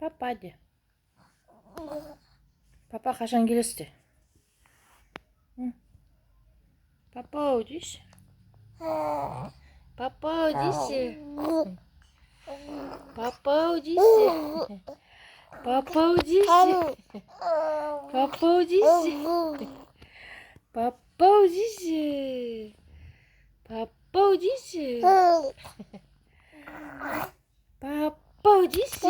Papa hadi. Papa kaçan gelirse. Papa odis. Papa odis. Papa odis. Papa odis. Papa odis. Papa odis. Papa odis. Papa odis.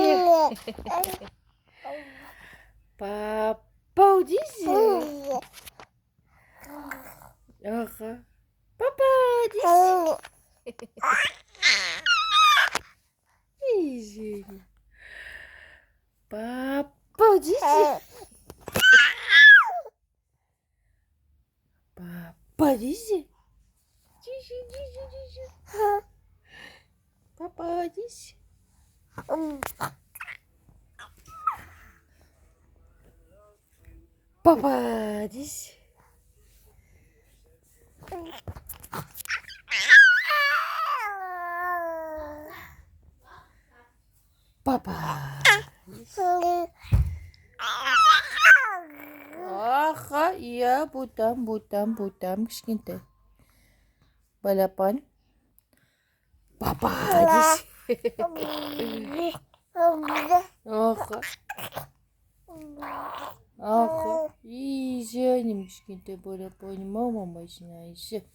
Papa odis. Aha. Papa odis. Easy. Papa odis. Papa odis. Papa odis. Papa odis. Papa. Aha, iya butam kişkinti. Balapan. Papa dis. Aha. Aha. İyi canım kişkinti balapan mama başına işi.